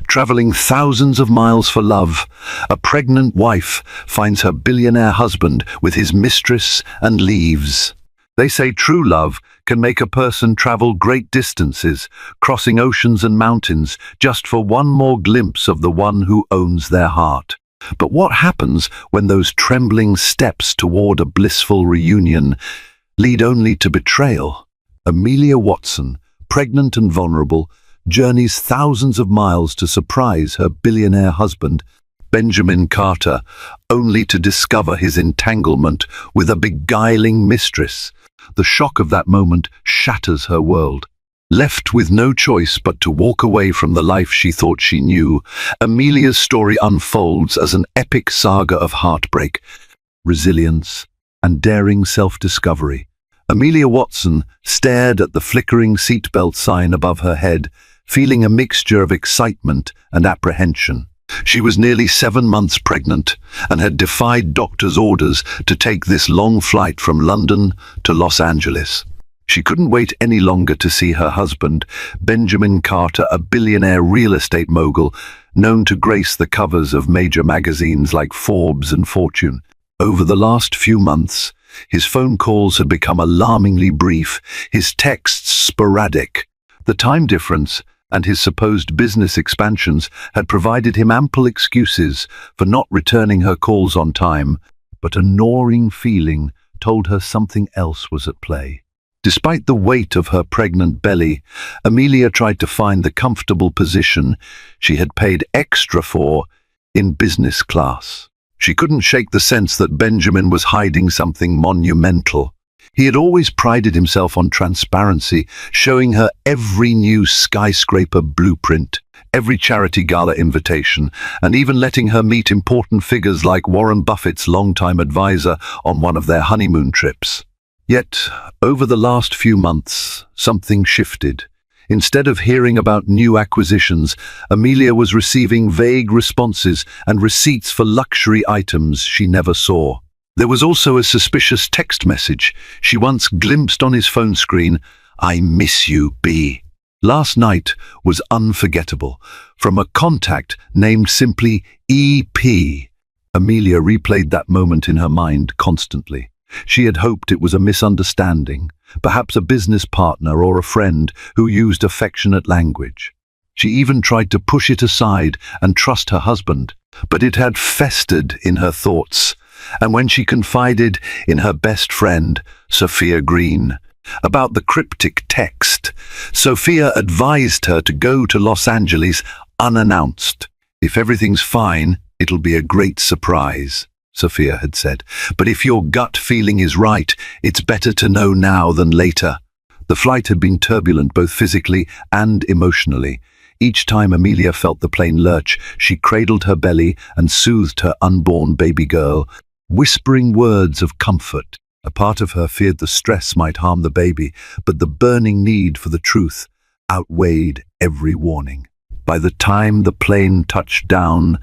Traveling thousands of miles for love, a pregnant wife finds her billionaire husband with his mistress and leaves. They say true love can make a person travel great distances, crossing oceans and mountains, just for one more glimpse of the one who owns their heart. But what happens when those trembling steps toward a blissful reunion lead only to betrayal? Amelia Watson, pregnant and vulnerable, journeys thousands of miles to surprise her billionaire husband, Benjamin Carter, only to discover his entanglement with a beguiling mistress. The shock of that moment shatters her world. Left with no choice but to walk away from the life she thought she knew, Amelia's story unfolds as an epic saga of heartbreak, resilience, and daring self-discovery. Amelia Watson stared at the flickering seatbelt sign above her head, feeling a mixture of excitement and apprehension. She was nearly 7 months pregnant and had defied doctors' orders to take this long flight from London to Los Angeles. She couldn't wait any longer to see her husband, Benjamin Carter, a billionaire real estate mogul, known to grace the covers of major magazines like Forbes and Fortune. Over the last few months, his phone calls had become alarmingly brief, his texts sporadic. The time difference and his supposed business expansions had provided him ample excuses for not returning her calls on time, but a gnawing feeling told her something else was at play. Despite the weight of her pregnant belly, Amelia tried to find the comfortable position she had paid extra for in business class. She couldn't shake the sense that Benjamin was hiding something monumental. He had always prided himself on transparency, showing her every new skyscraper blueprint, every charity gala invitation, and even letting her meet important figures like Warren Buffett's longtime advisor on one of their honeymoon trips. Yet, over the last few months, something shifted. Instead of hearing about new acquisitions, Amelia was receiving vague responses and receipts for luxury items she never saw. There was also a suspicious text message she once glimpsed on his phone screen. "I miss you, B." Last night was unforgettable, from a contact named simply EP. Amelia replayed that moment in her mind constantly. She had hoped it was a misunderstanding, perhaps a business partner or a friend who used affectionate language. She even tried to push it aside and trust her husband, but it had festered in her thoughts. And when she confided in her best friend, Sophia Green, about the cryptic text, Sophia advised her to go to Los Angeles unannounced. "If everything's fine, it'll be a great surprise," Sophia had said. "But if your gut feeling is right, it's better to know now than later." The flight had been turbulent both physically and emotionally. Each time Amelia felt the plane lurch, she cradled her belly and soothed her unborn baby girl, whispering words of comfort. A part of her feared the stress might harm the baby, but the burning need for the truth outweighed every warning. By the time the plane touched down,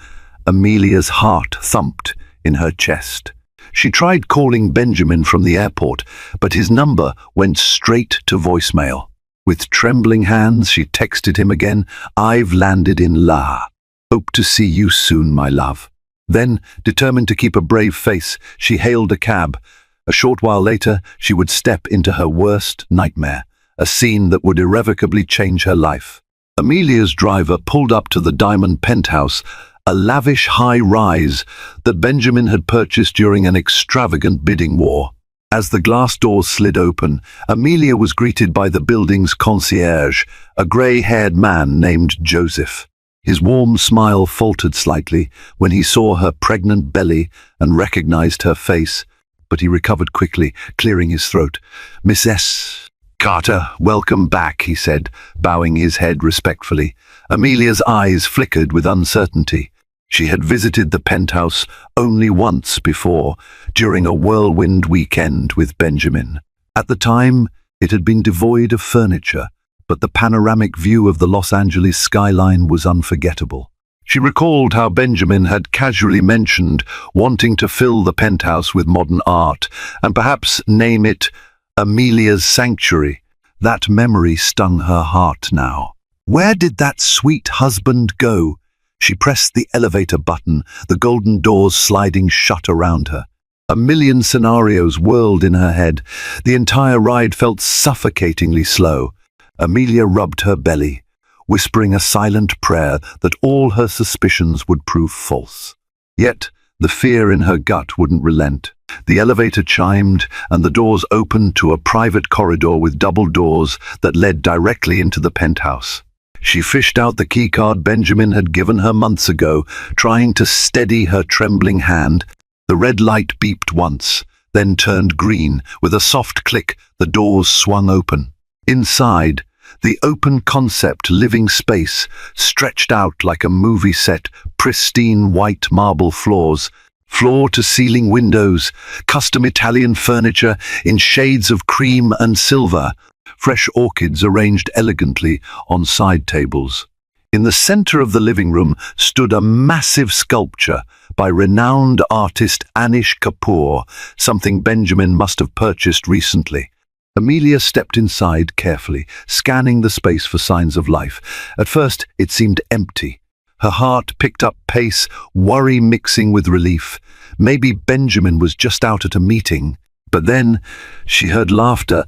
Amelia's heart thumped in her chest. She tried calling Benjamin from the airport, but his number went straight to voicemail. With trembling hands, she texted him again, "I've landed in La. Hope to see you soon, my love." Then, determined to keep a brave face, she hailed a cab. A short while later, she would step into her worst nightmare, a scene that would irrevocably change her life. Amelia's driver pulled up to the diamond penthouse, a lavish high-rise that Benjamin had purchased during an extravagant bidding war. As the glass doors slid open, Amelia was greeted by the building's concierge, a grey-haired man named Joseph. His warm smile faltered slightly when he saw her pregnant belly and recognized her face, but he recovered quickly, clearing his throat. "Mrs. Carter, welcome back," he said, bowing his head respectfully. Amelia's eyes flickered with uncertainty. She had visited the penthouse only once before, during a whirlwind weekend with Benjamin. At the time, it had been devoid of furniture, but the panoramic view of the Los Angeles skyline was unforgettable. She recalled how Benjamin had casually mentioned wanting to fill the penthouse with modern art, and perhaps name it Amelia's Sanctuary. That memory stung her heart now. Where did that sweet husband go? She pressed the elevator button, the golden doors sliding shut around her. A million scenarios whirled in her head. The entire ride felt suffocatingly slow. Amelia rubbed her belly, whispering a silent prayer that all her suspicions would prove false. Yet, the fear in her gut wouldn't relent. The elevator chimed, and the doors opened to a private corridor with double doors that led directly into the penthouse. She fished out the keycard Benjamin had given her months ago, trying to steady her trembling hand. The red light beeped once, then turned green. With a soft click, the doors swung open. Inside, the open-concept living space stretched out like a movie set, pristine white marble floors, floor-to-ceiling windows, custom Italian furniture in shades of cream and silver, fresh orchids arranged elegantly on side tables. In the center of the living room stood a massive sculpture by renowned artist Anish Kapoor, something Benjamin must have purchased recently. Amelia stepped inside carefully, scanning the space for signs of life. At first, it seemed empty. Her heart picked up pace, worry mixing with relief. Maybe Benjamin was just out at a meeting. But then she heard laughter,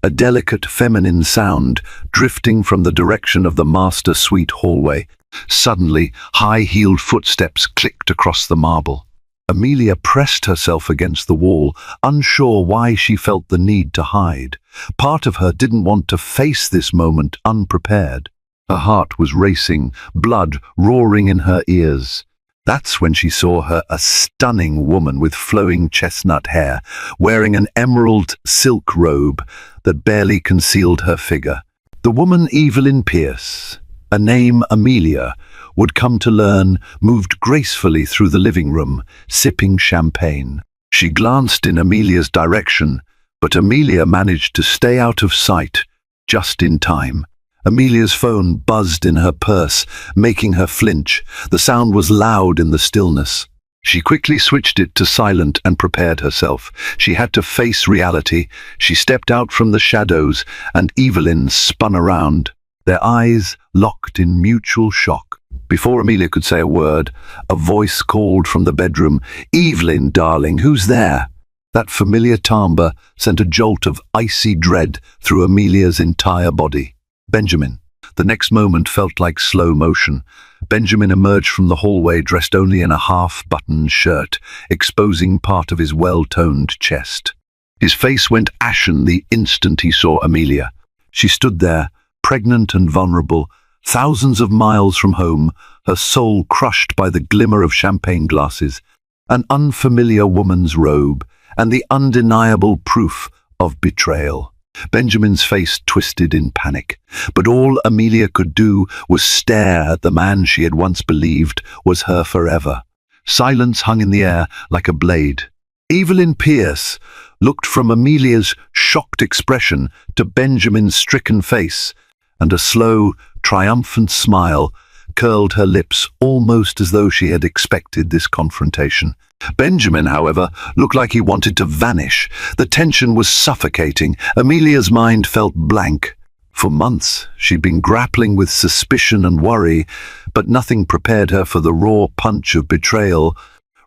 a delicate feminine sound drifting from the direction of the master suite hallway. Suddenly, high-heeled footsteps clicked across the marble. Amelia pressed herself against the wall, unsure why she felt the need to hide. Part of her didn't want to face this moment unprepared. Her heart was racing, blood roaring in her ears. That's when she saw a stunning woman with flowing chestnut hair, wearing an emerald silk robe that barely concealed her figure. The woman Evelyn Pierce, a name Amelia would come to learn, moved gracefully through the living room, sipping champagne. She glanced in Amelia's direction, but Amelia managed to stay out of sight, just in time. Amelia's phone buzzed in her purse, making her flinch. The sound was loud in the stillness. She quickly switched it to silent and prepared herself. She had to face reality. She stepped out from the shadows, and Evelyn spun around, their eyes locked in mutual shock. Before Amelia could say a word, a voice called from the bedroom, "Evelyn, darling, who's there?" That familiar timbre sent a jolt of icy dread through Amelia's entire body. Benjamin. The next moment felt like slow motion. Benjamin emerged from the hallway dressed only in a half-buttoned shirt, exposing part of his well-toned chest. His face went ashen the instant he saw Amelia. She stood there, pregnant and vulnerable, thousands of miles from home, her soul crushed by the glimmer of champagne glasses, an unfamiliar woman's robe, and the undeniable proof of betrayal. Benjamin's face twisted in panic, but all Amelia could do was stare at the man she had once believed was her forever. Silence hung in the air like a blade. Evelyn Pierce looked from Amelia's shocked expression to Benjamin's stricken face, and a slow, triumphant smile curled her lips almost as though she had expected this confrontation. Benjamin, however, looked like he wanted to vanish. The tension was suffocating. Amelia's mind felt blank. For months, she'd been grappling with suspicion and worry, but nothing prepared her for the raw punch of betrayal.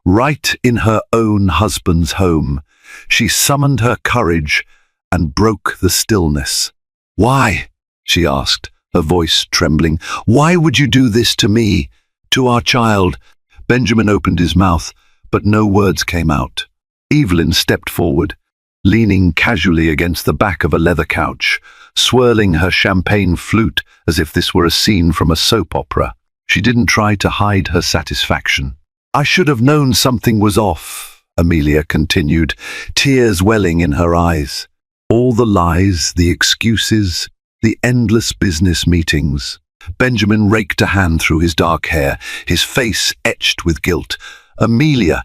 Right in her own husband's home, she summoned her courage and broke the stillness. "Why?" she asked, her voice trembling. "Why would you do this to me, to our child?" Benjamin opened his mouth, but no words came out. Evelyn stepped forward, leaning casually against the back of a leather couch, swirling her champagne flute as if this were a scene from a soap opera. She didn't try to hide her satisfaction. "I should have known something was off," Amelia continued, tears welling in her eyes. All the lies, the excuses, the endless business meetings. Benjamin raked a hand through his dark hair, his face etched with guilt. "Amelia,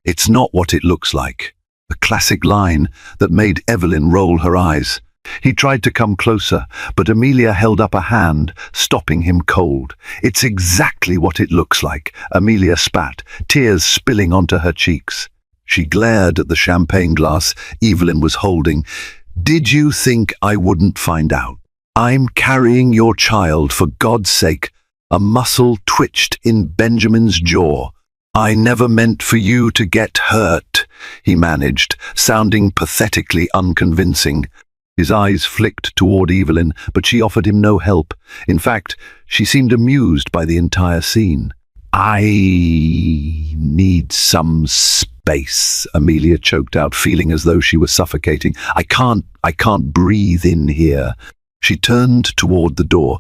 it's not what it looks like." A classic line that made Evelyn roll her eyes. He tried to come closer, but Amelia held up a hand, stopping him cold. "It's exactly what it looks like," Amelia spat, tears spilling onto her cheeks. She glared at the champagne glass Evelyn was holding. "Did you think I wouldn't find out?" I'm carrying your child, for God's sake. A muscle twitched in Benjamin's jaw. I never meant for you to get hurt, he managed, sounding pathetically unconvincing. His eyes flicked toward Evelyn, but she offered him no help. In fact, she seemed amused by the entire scene. I need some space, Amelia choked out, feeling as though she was suffocating. I can't breathe in here. She turned toward the door,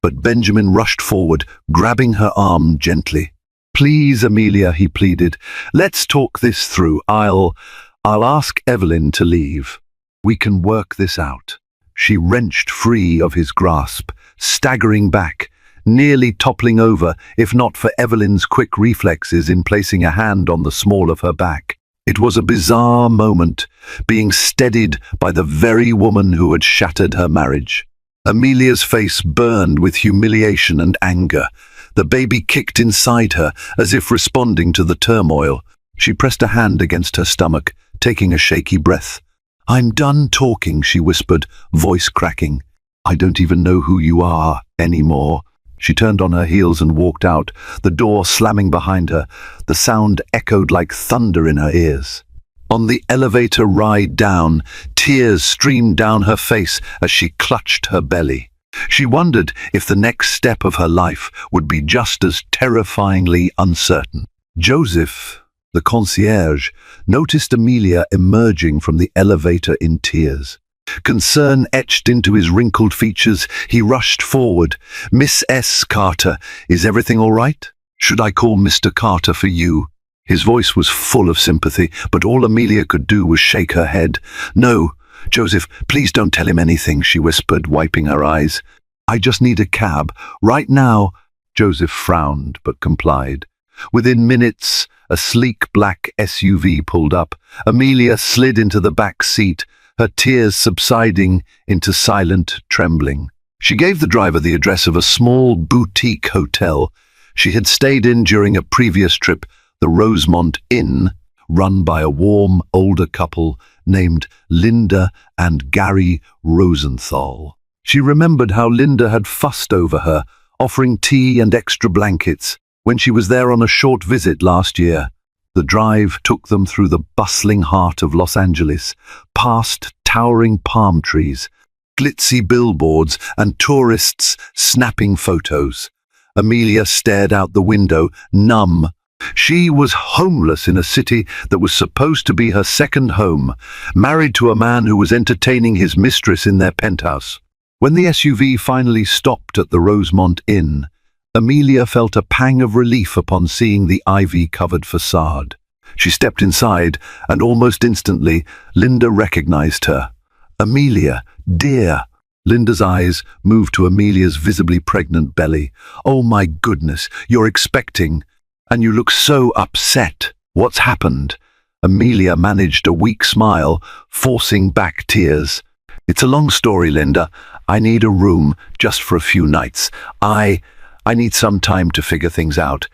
but Benjamin rushed forward, grabbing her arm gently. Please, Amelia, he pleaded. Let's talk this through. I'll ask Evelyn to leave. We can work this out. She wrenched free of his grasp, staggering back, nearly toppling over, if not for Evelyn's quick reflexes in placing a hand on the small of her back. It was a bizarre moment, being steadied by the very woman who had shattered her marriage. Amelia's face burned with humiliation and anger. The baby kicked inside her, as if responding to the turmoil. She pressed a hand against her stomach, taking a shaky breath. I'm done talking, she whispered, voice cracking. I don't even know who you are anymore. She turned on her heels and walked out, the door slamming behind her. The sound echoed like thunder in her ears. On the elevator ride down, tears streamed down her face as she clutched her belly. She wondered if the next step of her life would be just as terrifyingly uncertain. Joseph, the concierge, noticed Amelia emerging from the elevator in tears. Concern etched into his wrinkled features, he rushed forward. Miss S. Carter, is everything all right? Should I call Mr. Carter for you? His voice was full of sympathy, but all Amelia could do was shake her head. No, Joseph, please don't tell him anything, she whispered, wiping her eyes. I just need a cab. Right now. Joseph frowned, but complied. Within minutes, a sleek black SUV pulled up. Amelia slid into the back seat, her tears subsiding into silent trembling. She gave the driver the address of a small boutique hotel she had stayed in during a previous trip, the Rosemont Inn, run by a warm, older couple named Linda and Gary Rosenthal. She remembered how Linda had fussed over her, offering tea and extra blankets, when she was there on a short visit last year. The drive took them through the bustling heart of Los Angeles, past towering palm trees, glitzy billboards, and tourists snapping photos. Amelia stared out the window, numb. She was homeless in a city that was supposed to be her second home, married to a man who was entertaining his mistress in their penthouse. When the SUV finally stopped at the Rosemont Inn, Amelia felt a pang of relief upon seeing the ivy-covered facade. She stepped inside, and almost instantly, Linda recognized her. Amelia, dear. Linda's eyes moved to Amelia's visibly pregnant belly. Oh my goodness, you're expecting, and you look so upset. What's happened? Amelia managed a weak smile, forcing back tears. It's a long story, Linda. I need a room just for a few nights. I need some time to figure things out.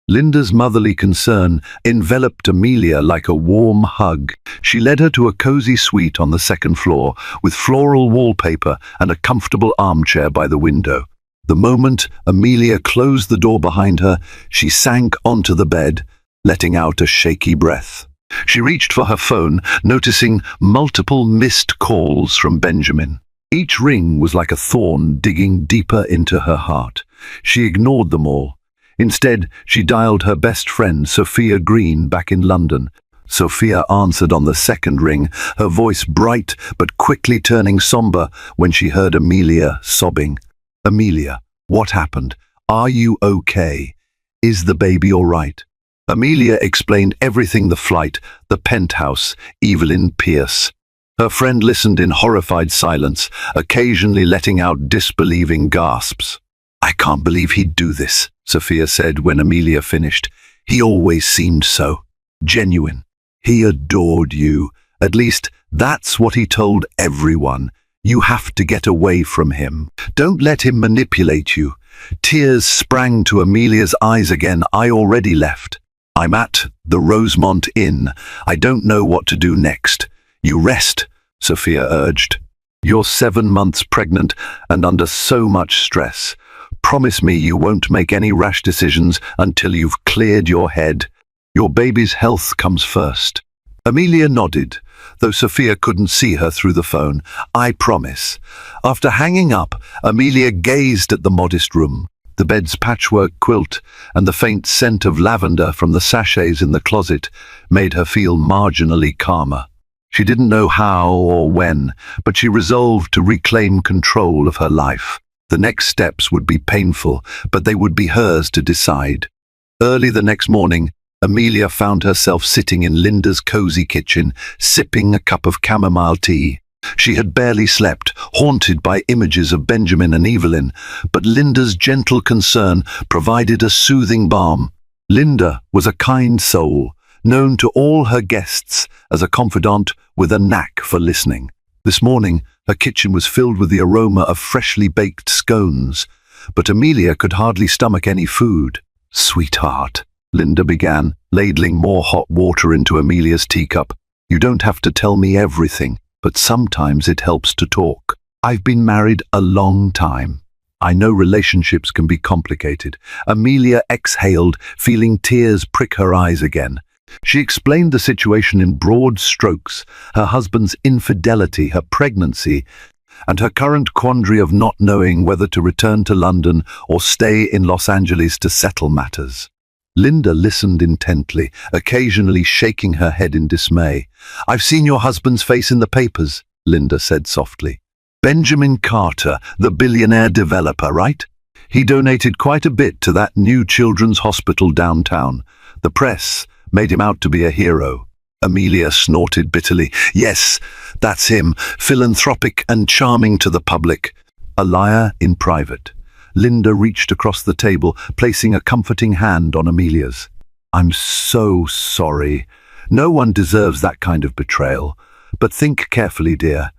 Linda's motherly concern enveloped Amelia like a warm hug. She led her to a cozy suite on the second floor, with floral wallpaper and a comfortable armchair by the window. The moment Amelia closed the door behind her, she sank onto the bed, letting out a shaky breath. She reached for her phone, noticing multiple missed calls from Benjamin. Each ring was like a thorn digging deeper into her heart. She ignored them all. Instead, she dialed her best friend, Sophia Green, back in London. Sophia answered on the second ring, her voice bright but quickly turning somber when she heard Amelia sobbing. Amelia, what happened? Are you okay? Is the baby all right? Amelia explained everything: the flight, the penthouse, Evelyn Pierce. Her friend listened in horrified silence, occasionally letting out disbelieving gasps. I can't believe he'd do this, Sophia said when Amelia finished. He always seemed so genuine. He adored you. At least, that's what he told everyone. You have to get away from him. Don't let him manipulate you. Tears sprang to Amelia's eyes again. I already left. I'm at the Rosemont Inn. I don't know what to do next. You rest, Sophia urged. You're 7 months pregnant and under so much stress. Promise me you won't make any rash decisions until you've cleared your head. Your baby's health comes first." Amelia nodded, though Sophia couldn't see her through the phone. "I promise." After hanging up, Amelia gazed at the modest room. The bed's patchwork quilt and the faint scent of lavender from the sachets in the closet made her feel marginally calmer. She didn't know how or when, but she resolved to reclaim control of her life. The next steps would be painful, but they would be hers to decide. Early the next morning, Amelia found herself sitting in Linda's cozy kitchen, sipping a cup of chamomile tea. She had barely slept, haunted by images of Benjamin and Evelyn, but Linda's gentle concern provided a soothing balm. Linda was a kind soul, known to all her guests as a confidant with a knack for listening. This morning, her kitchen was filled with the aroma of freshly baked scones, but Amelia could hardly stomach any food. "Sweetheart," Linda began, ladling more hot water into Amelia's teacup, "you don't have to tell me everything, but sometimes it helps to talk. I've been married a long time. I know relationships can be complicated." Amelia exhaled, feeling tears prick her eyes again. She explained the situation in broad strokes: her husband's infidelity, her pregnancy, and her current quandary of not knowing whether to return to London or stay in Los Angeles to settle matters. Linda listened intently, occasionally shaking her head in dismay. "I've seen your husband's face in the papers," Linda said softly. "Benjamin Carter, the billionaire developer, right? He donated quite a bit to that new children's hospital downtown. The press made him out to be a hero." Amelia snorted bitterly. "Yes, that's him, philanthropic and charming to the public. A liar in private." Linda reached across the table, placing a comforting hand on Amelia's. "I'm so sorry. No one deserves that kind of betrayal. But think carefully, dear.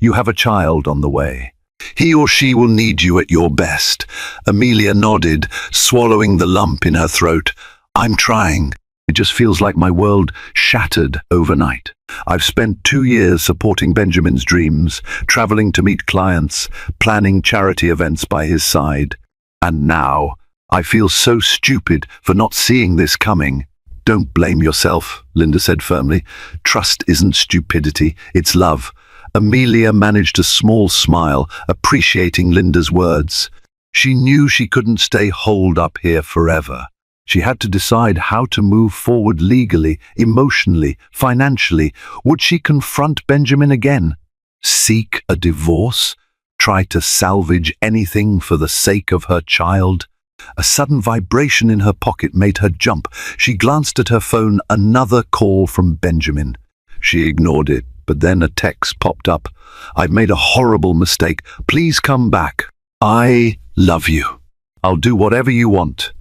You have a child on the way. He or she will need you at your best." Amelia nodded, swallowing the lump in her throat. "I'm trying. It just feels like my world shattered overnight. I've spent 2 years supporting Benjamin's dreams, traveling to meet clients, planning charity events by his side. And now, I feel so stupid for not seeing this coming." "Don't blame yourself," Linda said firmly. "Trust isn't stupidity, it's love." Amelia managed a small smile, appreciating Linda's words. She knew she couldn't stay holed up here forever. She had to decide how to move forward legally, emotionally, financially. Would she confront Benjamin again? Seek a divorce? Try to salvage anything for the sake of her child? A sudden vibration in her pocket made her jump. She glanced at her phone, another call from Benjamin. She ignored it, but then a text popped up. "I've made a horrible mistake. Please come back. I love you. I'll do whatever you want."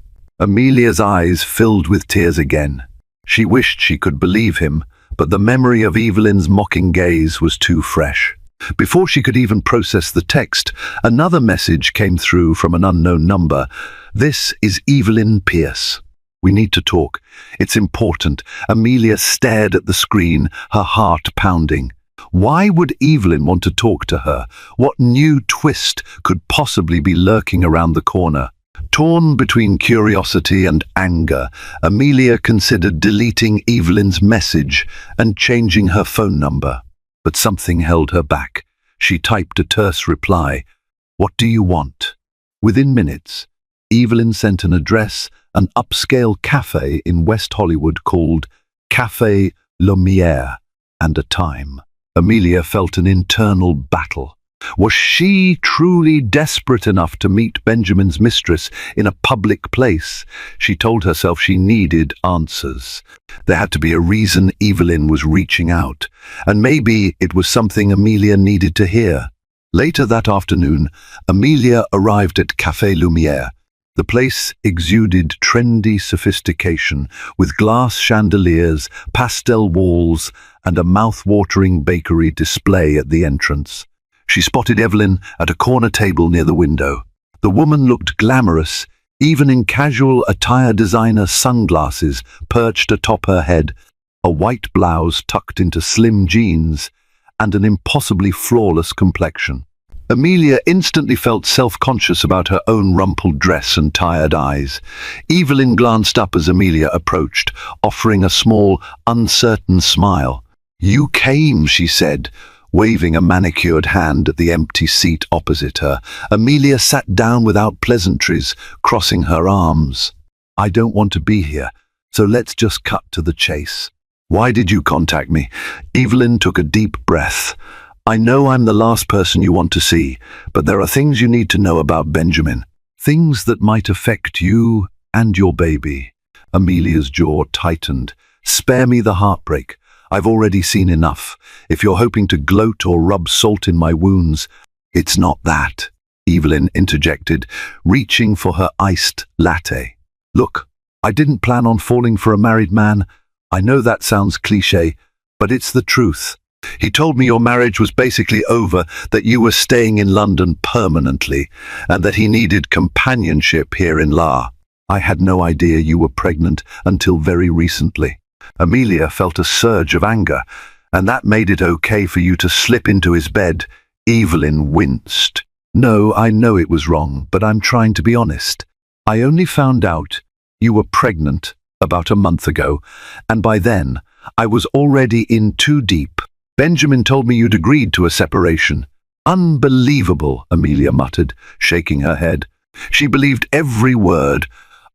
Amelia's eyes filled with tears again. She wished she could believe him, but the memory of Evelyn's mocking gaze was too fresh. Before she could even process the text, another message came through from an unknown number. "This is Evelyn Pierce. We need to talk. It's important." Amelia stared at the screen, her heart pounding. Why would Evelyn want to talk to her? What new twist could possibly be lurking around the corner? Torn between curiosity and anger, Amelia considered deleting Evelyn's message and changing her phone number. But something held her back. She typed a terse reply. "What do you want?" Within minutes, Evelyn sent an address, an upscale cafe in West Hollywood called Café Lumière, and a time. Amelia felt an internal battle. Was she truly desperate enough to meet Benjamin's mistress in a public place? She told herself she needed answers. There had to be a reason Evelyn was reaching out, and maybe it was something Amelia needed to hear. Later that afternoon, Amelia arrived at Café Lumière. The place exuded trendy sophistication, with glass chandeliers, pastel walls, and a mouth-watering bakery display at the entrance. She spotted Evelyn at a corner table near the window. The woman looked glamorous, even in casual attire designer sunglasses perched atop her head, a white blouse tucked into slim jeans, and an impossibly flawless complexion. Amelia instantly felt self-conscious about her own rumpled dress and tired eyes. Evelyn glanced up as Amelia approached, offering a small, uncertain smile. "You came," she said, waving a manicured hand at the empty seat opposite her. Amelia sat down without pleasantries, crossing her arms. "I don't want to be here, so let's just cut to the chase. Why did you contact me?" Evelyn took a deep breath. "I know I'm the last person you want to see, but there are things you need to know about Benjamin. Things that might affect you and your baby." Amelia's jaw tightened. "Spare me the heartbreak. I've already seen enough. If you're hoping to gloat or rub salt in my wounds, it's not that," Evelyn interjected, reaching for her iced latte. "Look, I didn't plan on falling for a married man. I know that sounds cliché, but it's the truth. He told me your marriage was basically over, that you were staying in London permanently, and that he needed companionship here in La. I had no idea you were pregnant until very recently." Amelia felt a surge of anger. "And that made it okay for you to slip into his bed?" Evelyn winced. "No, I know it was wrong, but I'm trying to be honest. I only found out you were pregnant about a month ago, and by then I was already in too deep. Benjamin told me you'd agreed to a separation." "Unbelievable," Amelia muttered, shaking her head. She believed every word,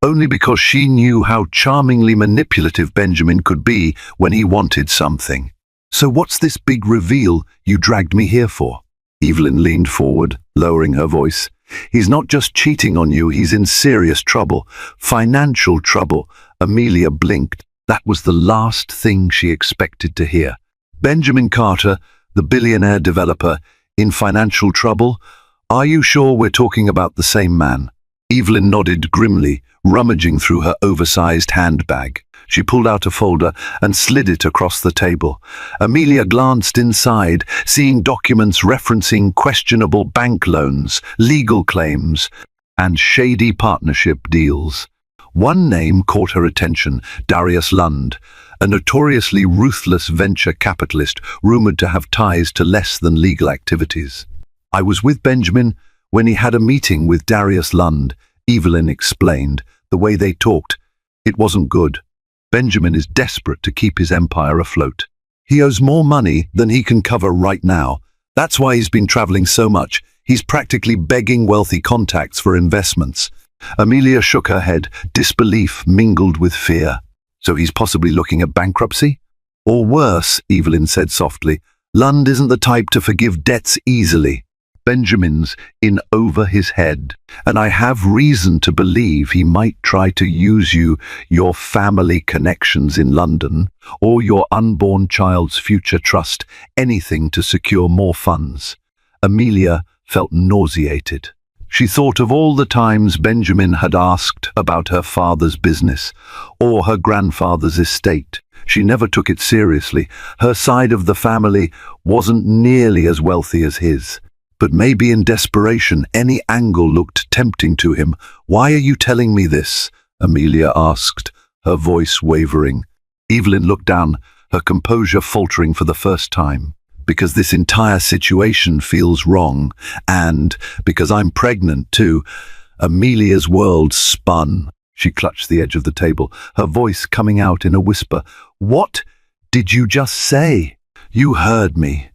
only because she knew how charmingly manipulative Benjamin could be when he wanted something. "So what's this big reveal you dragged me here for?" Evelyn leaned forward, lowering her voice. "He's not just cheating on you, he's in serious trouble. Financial trouble." Amelia blinked. That was the last thing she expected to hear. "Benjamin Carter, the billionaire developer, in financial trouble? Are you sure we're talking about the same man?" Evelyn nodded grimly, rummaging through her oversized handbag. She pulled out a folder and slid it across the table. Amelia glanced inside, seeing documents referencing questionable bank loans, legal claims, and shady partnership deals. One name caught her attention: Darius Lund, a notoriously ruthless venture capitalist rumored to have ties to less than legal activities. "I was with Benjamin when he had a meeting with Darius Lund," Evelyn explained. "The way they talked, it wasn't good. Benjamin is desperate to keep his empire afloat. He owes more money than he can cover right now. That's why he's been traveling so much. He's practically begging wealthy contacts for investments." Amelia shook her head, disbelief mingled with fear. "So he's possibly looking at bankruptcy?" "Or worse," Evelyn said softly. "Lund isn't the type to forgive debts easily. Benjamin's in over his head, and I have reason to believe he might try to use you, your family connections in London, or your unborn child's future trust, anything to secure more funds." Amelia felt nauseated. She thought of all the times Benjamin had asked about her father's business or her grandfather's estate. She never took it seriously. Her side of the family wasn't nearly as wealthy as his. But maybe in desperation, any angle looked tempting to him. "Why are you telling me this?" Amelia asked, her voice wavering. Evelyn looked down, her composure faltering for the first time. "Because this entire situation feels wrong, and because I'm pregnant too." Amelia's world spun. She clutched the edge of the table, her voice coming out in a whisper. "What did you just say?" "You heard me,"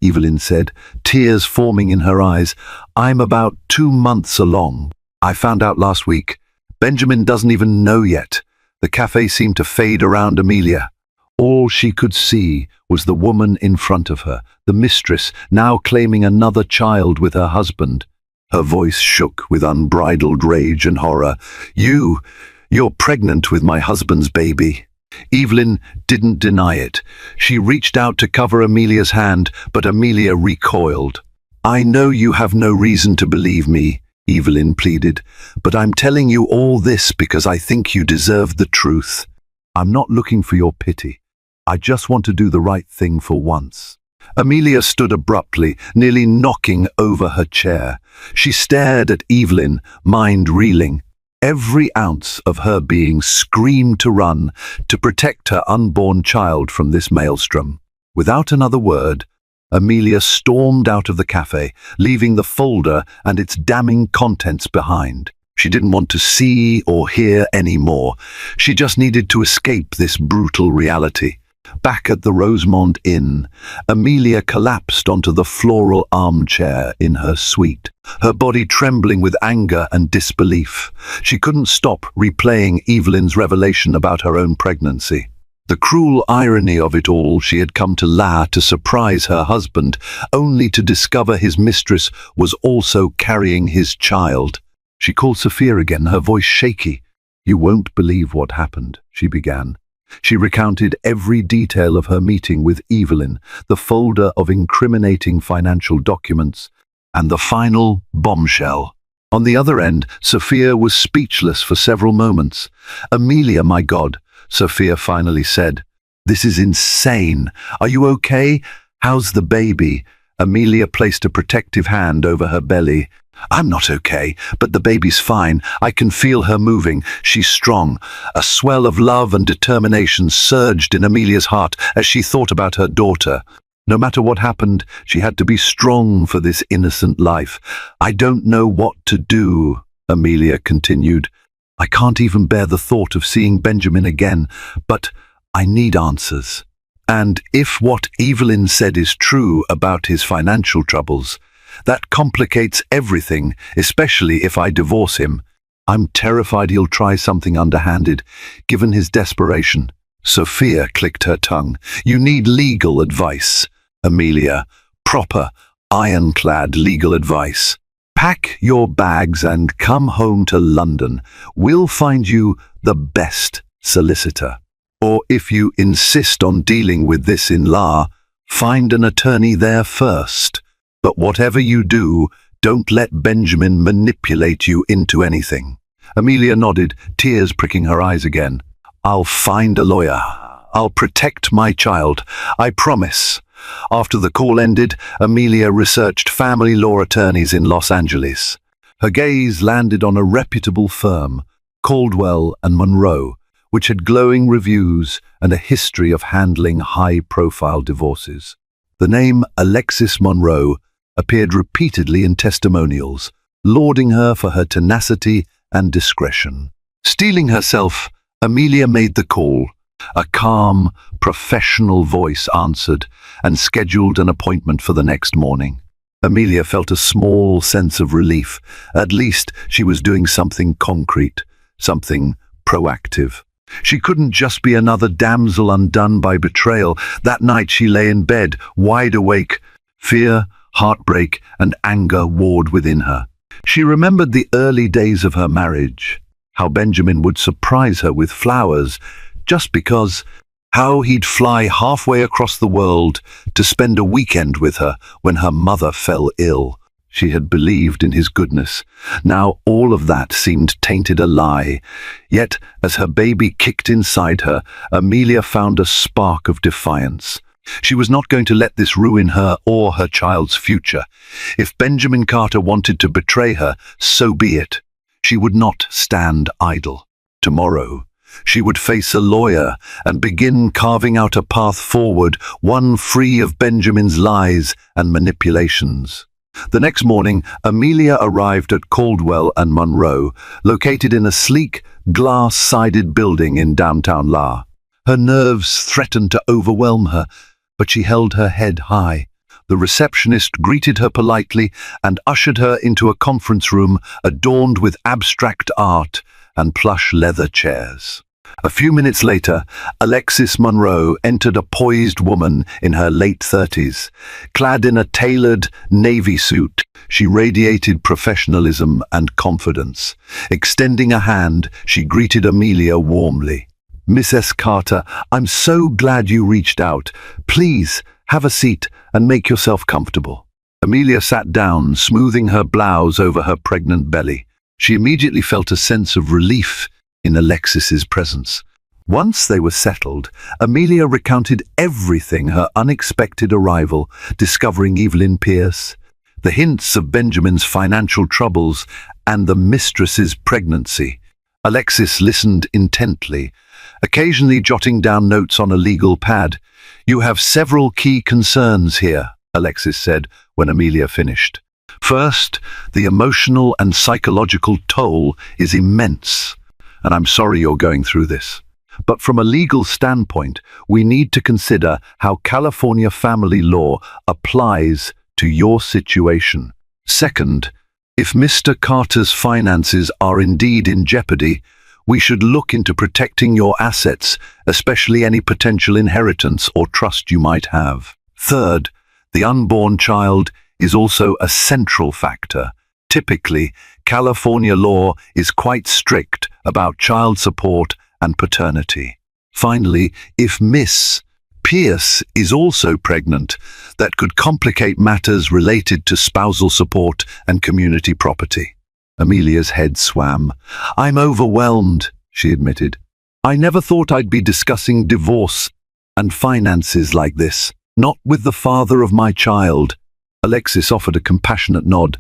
Evelyn said, tears forming in her eyes. "I'm about 2 months along. I found out last week. Benjamin doesn't even know yet." The cafe seemed to fade around Amelia. All she could see was the woman in front of her, the mistress, now claiming another child with her husband. Her voice shook with unbridled rage and horror. You're pregnant with my husband's baby." Evelyn didn't deny it. She reached out to cover Amelia's hand, but Amelia recoiled. "I know you have no reason to believe me," Evelyn pleaded, "but I'm telling you all this because I think you deserve the truth. I'm not looking for your pity. I just want to do the right thing for once." Amelia stood abruptly, nearly knocking over her chair. She stared at Evelyn, mind reeling. Every ounce of her being screamed to run, to protect her unborn child from this maelstrom. Without another word, Amelia stormed out of the cafe, leaving the folder and its damning contents behind. She didn't want to see or hear any more. She just needed to escape this brutal reality. Back at the Rosemont Inn, Amelia collapsed onto the floral armchair in her suite, her body trembling with anger and disbelief. She couldn't stop replaying Evelyn's revelation about her own pregnancy. The cruel irony of it all. She had come to La to surprise her husband, only to discover his mistress was also carrying his child. She called Sophia again, her voice shaky. "You won't believe what happened," she began. She recounted every detail of her meeting with Evelyn, the folder of incriminating financial documents, and the final bombshell. On the other end, Sophia was speechless for several moments. "Amelia, my God," Sophia finally said. "This is insane. Are you okay? How's the baby?" Amelia placed a protective hand over her belly. "I'm not okay, but the baby's fine. I can feel her moving. She's strong." A swell of love and determination surged in Amelia's heart as she thought about her daughter. No matter what happened, she had to be strong for this innocent life. "I don't know what to do," Amelia continued. "I can't even bear the thought of seeing Benjamin again, but I need answers. And if what Evelyn said is true about his financial troubles, that complicates everything, especially if I divorce him. I'm terrified he'll try something underhanded, given his desperation." Sophia clicked her tongue. "You need legal advice, Amelia. Proper, ironclad legal advice. Pack your bags and come home to London. We'll find you the best solicitor. Or if you insist on dealing with this in law, find an attorney there first. But whatever you do, don't let Benjamin manipulate you into anything." Amelia nodded, tears pricking her eyes again. "I'll find a lawyer. I'll protect my child. I promise." After the call ended, Amelia researched family law attorneys in Los Angeles. Her gaze landed on a reputable firm, Caldwell and Monroe, which had glowing reviews and a history of handling high-profile divorces. The name Alexis Monroe appeared repeatedly in testimonials, lauding her for her tenacity and discretion. Steeling herself, Amelia made the call. A calm, professional voice answered and scheduled an appointment for the next morning. Amelia felt a small sense of relief. At least she was doing something concrete, something proactive. She couldn't just be another damsel undone by betrayal. That night she lay in bed, wide awake. Fear, heartbreak, and anger warred within her. She remembered the early days of her marriage, how Benjamin would surprise her with flowers just because, how he'd fly halfway across the world to spend a weekend with her when her mother fell ill. She had believed in his goodness. Now all of that seemed tainted a lie. Yet, as her baby kicked inside her, Amelia found a spark of defiance. She was not going to let this ruin her or her child's future. If Benjamin Carter wanted to betray her, so be it. She would not stand idle. Tomorrow, she would face a lawyer and begin carving out a path forward, one free of Benjamin's lies and manipulations. The next morning, Amelia arrived at Caldwell and Monroe, located in a sleek, glass-sided building in downtown La. Her nerves threatened to overwhelm her, but she held her head high. The receptionist greeted her politely and ushered her into a conference room adorned with abstract art and plush leather chairs. A few minutes later, Alexis Monroe entered, a poised woman in her late 30s. Clad in a tailored navy suit, she radiated professionalism and confidence. Extending a hand, she greeted Amelia warmly. "Mrs. Carter, I'm so glad you reached out. Please, have a seat and make yourself comfortable." Amelia sat down, smoothing her blouse over her pregnant belly. She immediately felt a sense of relief in Alexis's presence. Once they were settled, Amelia recounted everything: her unexpected arrival, discovering Evelyn Pierce, the hints of Benjamin's financial troubles, and the mistress's pregnancy. Alexis listened intently, occasionally jotting down notes on a legal pad. "You have several key concerns here," Alexis said when Amelia finished. First, the emotional and psychological toll is immense, and I'm sorry you're going through this. But from a legal standpoint, we need to consider how California family law applies to your situation. Second, if Mr. Carter's finances are indeed in jeopardy, we should look into protecting your assets, especially any potential inheritance or trust you might have. Third, the unborn child is also a central factor. Typically, California law is quite strict about child support and paternity. Finally, if Miss Pierce is also pregnant, that could complicate matters related to spousal support and community property. Amelia's head swam. I'm overwhelmed, she admitted. I never thought I'd be discussing divorce and finances like this, not with the father of my child. Alexis offered a compassionate nod.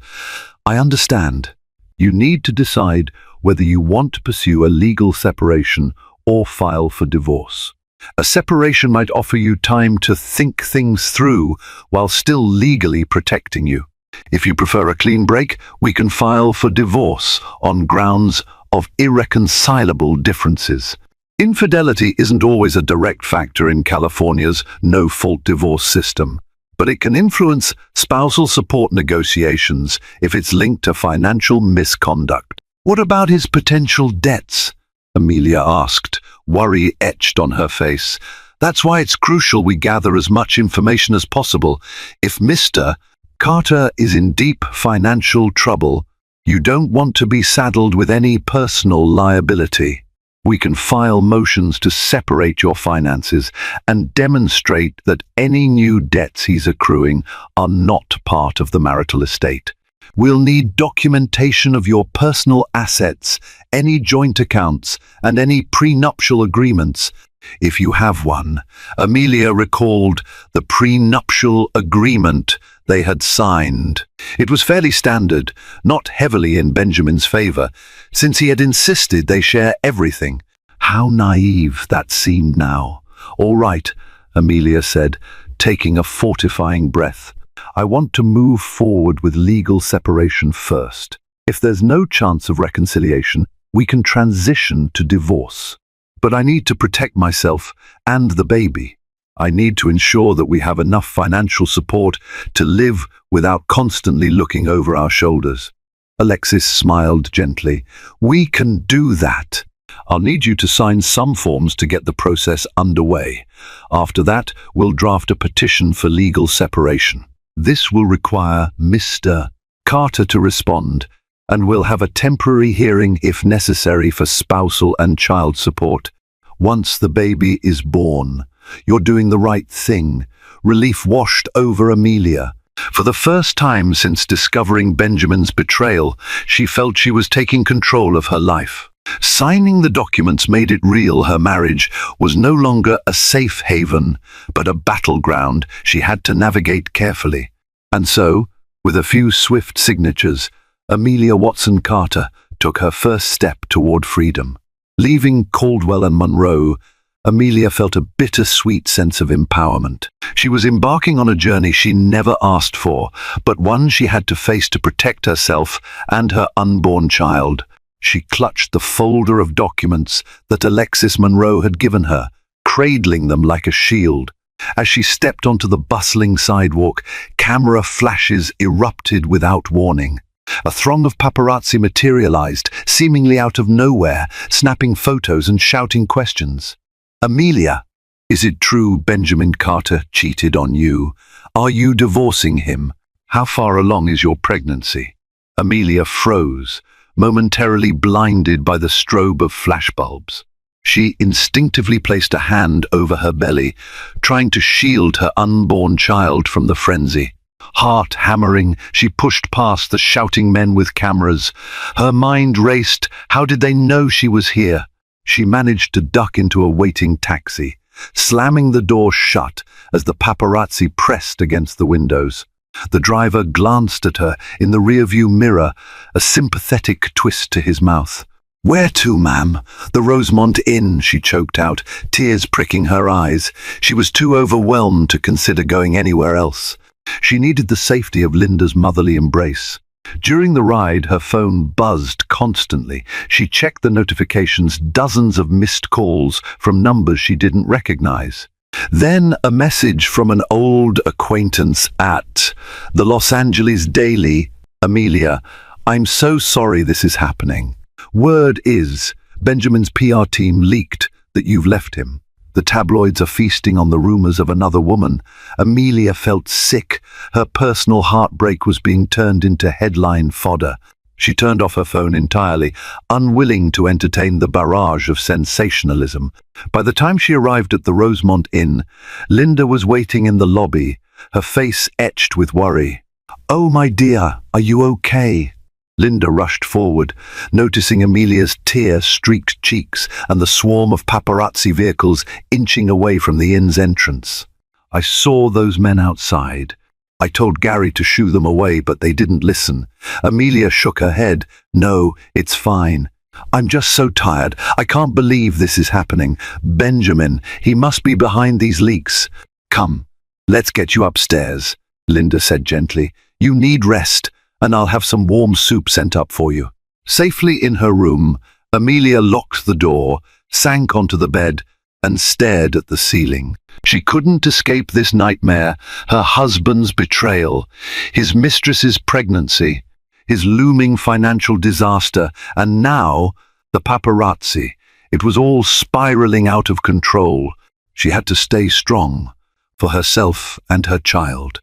I understand. You need to decide whether you want to pursue a legal separation or file for divorce. A separation might offer you time to think things through while still legally protecting you. If you prefer a clean break, we can file for divorce on grounds of irreconcilable differences. Infidelity isn't always a direct factor in California's no-fault divorce system, but it can influence spousal support negotiations if it's linked to financial misconduct. What about his potential debts? Amelia asked, worry etched on her face. That's why it's crucial we gather as much information as possible. If Mr. Carter is in deep financial trouble, you don't want to be saddled with any personal liability. We can file motions to separate your finances and demonstrate that any new debts he's accruing are not part of the marital estate. We'll need documentation of your personal assets, any joint accounts, and any prenuptial agreements, if you have one. Amelia recalled the prenuptial agreement they had signed. It was fairly standard, not heavily in Benjamin's favor, since he had insisted they share everything. How naive that seemed now. All right, Amelia said, taking a fortifying breath. I want to move forward with legal separation first. If there's no chance of reconciliation, we can transition to divorce. But I need to protect myself and the baby. I need to ensure that we have enough financial support to live without constantly looking over our shoulders. Alexis smiled gently. We can do that. I'll need you to sign some forms to get the process underway. After that, we'll draft a petition for legal separation. This will require Mr. Carter to respond, and we'll have a temporary hearing if necessary for spousal and child support. Once the baby is born, you're doing the right thing. Relief washed over Amelia. For the first time since discovering Benjamin's betrayal, she felt she was taking control of her life. Signing the documents made it real. Her marriage was no longer a safe haven, but a battleground she had to navigate carefully. And so, with a few swift signatures, Amelia Watson Carter took her first step toward freedom. Leaving Caldwell and Monroe, Amelia felt a bittersweet sense of empowerment. She was embarking on a journey she never asked for, but one she had to face to protect herself and her unborn child. She clutched the folder of documents that Alexis Monroe had given her, cradling them like a shield. As she stepped onto the bustling sidewalk, camera flashes erupted without warning. A throng of paparazzi materialized, seemingly out of nowhere, snapping photos and shouting questions. Amelia, is it true Benjamin Carter cheated on you? Are you divorcing him? How far along is your pregnancy? Amelia froze, momentarily blinded by the strobe of flashbulbs. She instinctively placed a hand over her belly, trying to shield her unborn child from the frenzy. Heart hammering, she pushed past the shouting men with cameras. Her mind raced. How did they know she was here? She managed to duck into a waiting taxi, slamming the door shut as the paparazzi pressed against the windows. The driver glanced at her in the rearview mirror, a sympathetic twist to his mouth. "Where to, ma'am?" "The Rosemont Inn," she choked out, tears pricking her eyes. She was too overwhelmed to consider going anywhere else. She needed the safety of Linda's motherly embrace. During the ride, her phone buzzed constantly. She checked the notifications, dozens of missed calls from numbers she didn't recognize. Then a message from an old acquaintance at the Los Angeles Daily. Amelia, I'm so sorry this is happening. Word is, Benjamin's PR team leaked that you've left him. The tabloids are feasting on the rumors of another woman. Amelia felt sick. Her personal heartbreak was being turned into headline fodder. She turned off her phone entirely, unwilling to entertain the barrage of sensationalism. By the time she arrived at the Rosemont Inn, Linda was waiting in the lobby, her face etched with worry. "Oh, my dear, are you okay?" Linda rushed forward, noticing Amelia's tear-streaked cheeks and the swarm of paparazzi vehicles inching away from the inn's entrance. "I saw those men outside. I told Gary to shoo them away, but they didn't listen." Amelia shook her head. "No, it's fine. I'm just so tired. I can't believe this is happening. Benjamin, he must be behind these leaks. Come, let's get you upstairs," Linda said gently. "You need rest, and I'll have some warm soup sent up for you." Safely in her room, Amelia locked the door, sank onto the bed, and stared at the ceiling. She couldn't escape this nightmare: her husband's betrayal, his mistress's pregnancy, his looming financial disaster, and now the paparazzi. It was all spiraling out of control. She had to stay strong for herself and her child.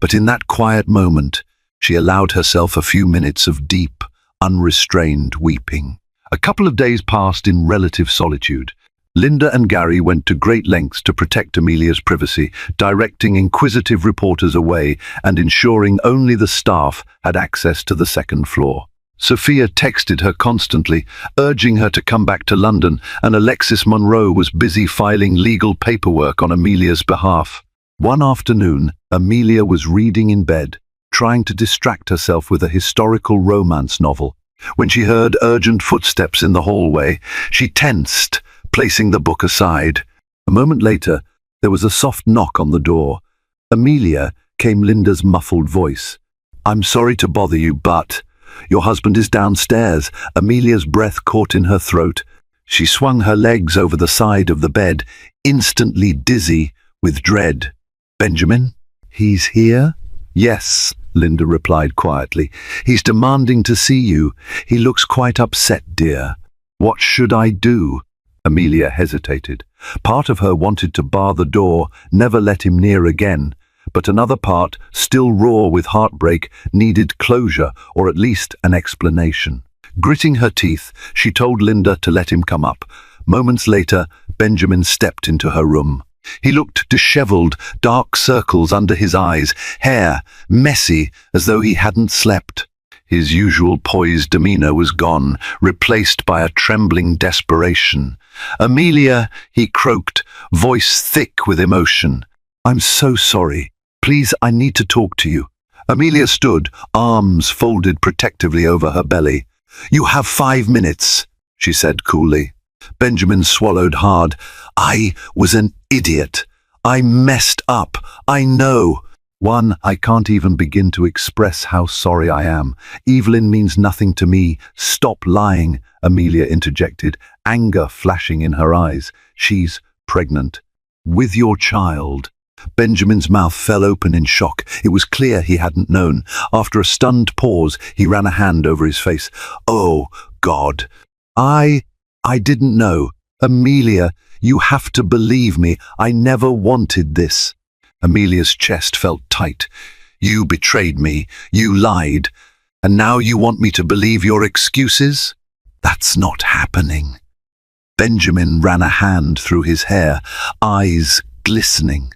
But in that quiet moment, she allowed herself a few minutes of deep, unrestrained weeping. A couple of days passed in relative solitude. Linda and Gary went to great lengths to protect Amelia's privacy, directing inquisitive reporters away and ensuring only the staff had access to the second floor. Sophia texted her constantly, urging her to come back to London, and Alexis Monroe was busy filing legal paperwork on Amelia's behalf. One afternoon, Amelia was reading in bed, trying to distract herself with a historical romance novel. When she heard urgent footsteps in the hallway, she tensed, placing the book aside. A moment later, there was a soft knock on the door. "Amelia," came Linda's muffled voice. "I'm sorry to bother you, but your husband is downstairs." Amelia's breath caught in her throat. She swung her legs over the side of the bed, instantly dizzy with dread. "Benjamin? He's here?" "Yes," Linda replied quietly. "He's demanding to see you. He looks quite upset, dear." "What should I do?" Amelia hesitated. Part of her wanted to bar the door, never let him near again, but another part, still raw with heartbreak, needed closure or at least an explanation. Gritting her teeth, she told Linda to let him come up. Moments later, Benjamin stepped into her room. He looked disheveled, dark circles under his eyes, hair messy as though he hadn't slept. His usual poised demeanor was gone, replaced by a trembling desperation. "Amelia," he croaked, voice thick with emotion. "I'm so sorry. Please, I need to talk to you." Amelia stood, arms folded protectively over her belly. "You have 5 minutes," she said coolly. Benjamin swallowed hard. "I was an idiot. I messed up. I know." I can't even begin to express how sorry I am. Evelyn means nothing to me." "Stop lying," Amelia interjected, anger flashing in her eyes. "She's pregnant. With your child." Benjamin's mouth fell open in shock. It was clear he hadn't known. After a stunned pause, he ran a hand over his face. "Oh, God. I didn't know. Amelia, you have to believe me. I never wanted this." Amelia's chest felt tight. "You betrayed me. You lied. And now you want me to believe your excuses? That's not happening." Benjamin ran a hand through his hair, eyes glistening.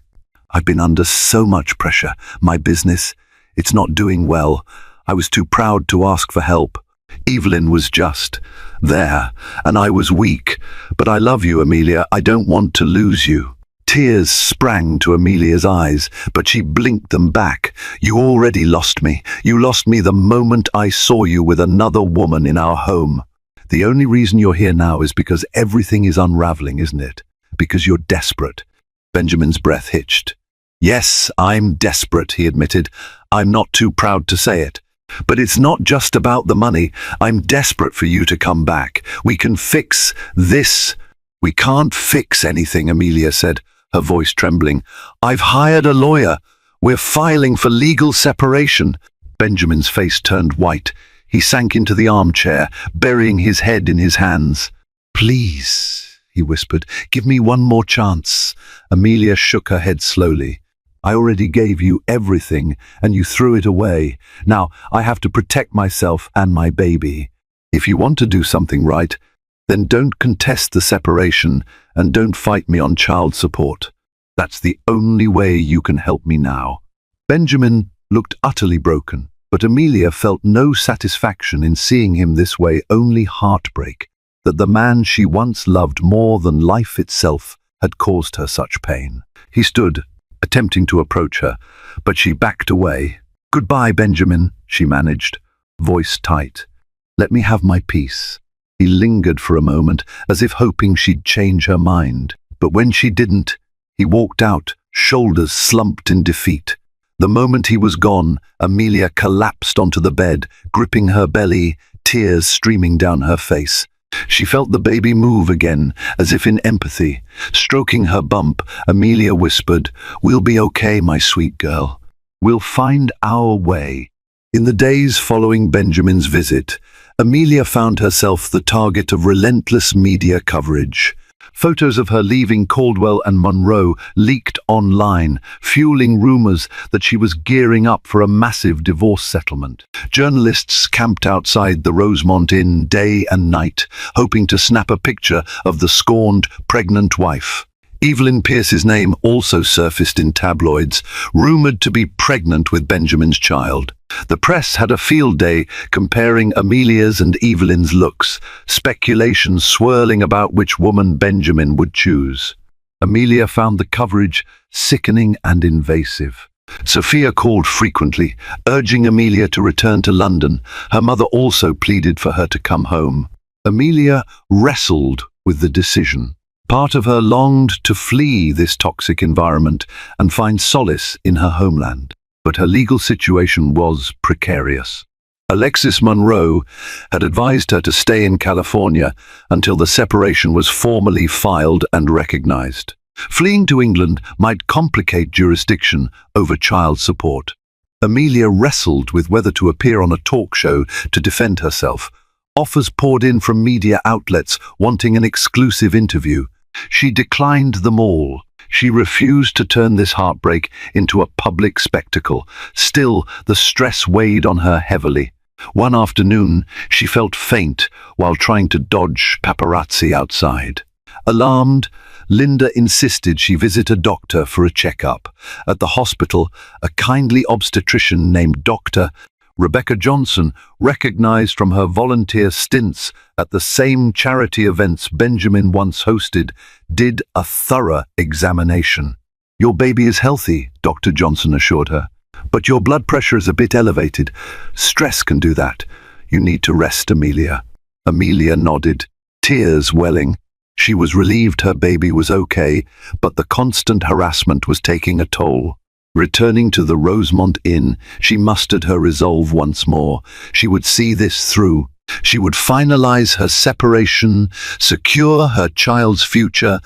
"I've been under so much pressure. My business, it's not doing well. I was too proud to ask for help. Evelyn was just there, and I was weak. But I love you, Amelia. I don't want to lose you." Tears sprang to Amelia's eyes, but she blinked them back. "You already lost me. You lost me the moment I saw you with another woman in our home. The only reason you're here now is because everything is unraveling, isn't it? Because you're desperate." Benjamin's breath hitched. Yes, I'm desperate, he admitted. I'm not too proud to say it. But it's not just about the money. I'm desperate for you to come back. We can fix this. We can't fix anything, Amelia said, her voice trembling. I've hired a lawyer. We're filing for legal separation. Benjamin's face turned white. He sank into the armchair, burying his head in his hands. Please, he whispered, give me one more chance. Amelia shook her head slowly. I already gave you everything, and you threw it away. Now I have to protect myself and my baby. If you want to do something right, then don't contest the separation and don't fight me on child support. That's the only way you can help me now. Benjamin looked utterly broken, but Amelia felt no satisfaction in seeing him this way, only heartbreak, that the man she once loved more than life itself had caused her such pain. He stood, attempting to approach her, but she backed away. Goodbye, Benjamin, she managed, voice tight. Let me have my peace. He lingered for a moment, as if hoping she'd change her mind. But when she didn't, he walked out, shoulders slumped in defeat. The moment he was gone, Amelia collapsed onto the bed, gripping her belly, tears streaming down her face. She felt the baby move again, as if in empathy. Stroking her bump, Amelia whispered, We'll be okay, my sweet girl. We'll find our way. In the days following Benjamin's visit, Amelia found herself the target of relentless media coverage. Photos of her leaving Caldwell and Monroe leaked online, fueling rumors that she was gearing up for a massive divorce settlement. Journalists camped outside the Rosemont Inn day and night, hoping to snap a picture of the scorned, pregnant wife. Evelyn Pierce's name also surfaced in tabloids, rumored to be pregnant with Benjamin's child. The press had a field day comparing Amelia's and Evelyn's looks, speculation swirling about which woman Benjamin would choose. Amelia found the coverage sickening and invasive. Sophia called frequently, urging Amelia to return to London. Her mother also pleaded for her to come home. Amelia wrestled with the decision. Part of her longed to flee this toxic environment and find solace in her homeland. But her legal situation was precarious. Alexis Monroe had advised her to stay in California until the separation was formally filed and recognized. Fleeing to England might complicate jurisdiction over child support. Amelia wrestled with whether to appear on a talk show to defend herself. Offers poured in from media outlets wanting an exclusive interview. She declined them all. She refused to turn this heartbreak into a public spectacle. Still, the stress weighed on her heavily. One afternoon, she felt faint while trying to dodge paparazzi outside. Alarmed, Linda insisted she visit a doctor for a checkup. At the hospital, a kindly obstetrician named Dr. Rebecca Johnson, recognized from her volunteer stints at the same charity events Benjamin once hosted, did a thorough examination. Your baby is healthy, Dr. Johnson assured her, but your blood pressure is a bit elevated. Stress can do that. You need to rest, Amelia. Amelia nodded, tears welling. She was relieved her baby was okay, but the constant harassment was taking a toll. Returning to the Rosemont Inn, she mustered her resolve once more. She would see this through. She would finalize her separation, secure her child's future,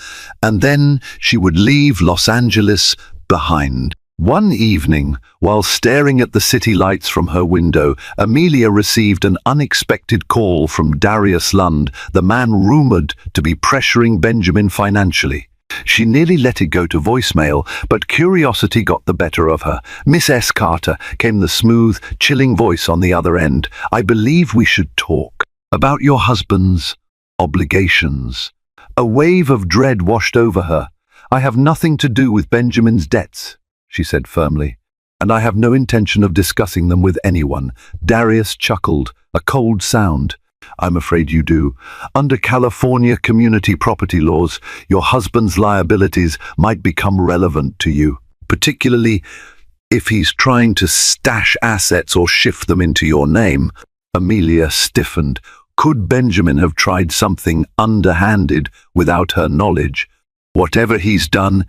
and then she would leave Los Angeles behind. One evening, while staring at the city lights from her window, Amelia received an unexpected call from Darius Lund, the man rumored to be pressuring Benjamin financially. She nearly let it go to voicemail, but curiosity got the better of her. Miss S. Carter, came the smooth, chilling voice on the other end. I believe we should talk about your husband's obligations. A wave of dread washed over her. I have nothing to do with Benjamin's debts, she said firmly, and I have no intention of discussing them with anyone. Darius chuckled, a cold sound. I'm afraid you do. Under California community property laws, your husband's liabilities might become relevant to you, particularly if he's trying to stash assets or shift them into your name. Amelia stiffened. Could Benjamin have tried something underhanded without her knowledge? Whatever he's done,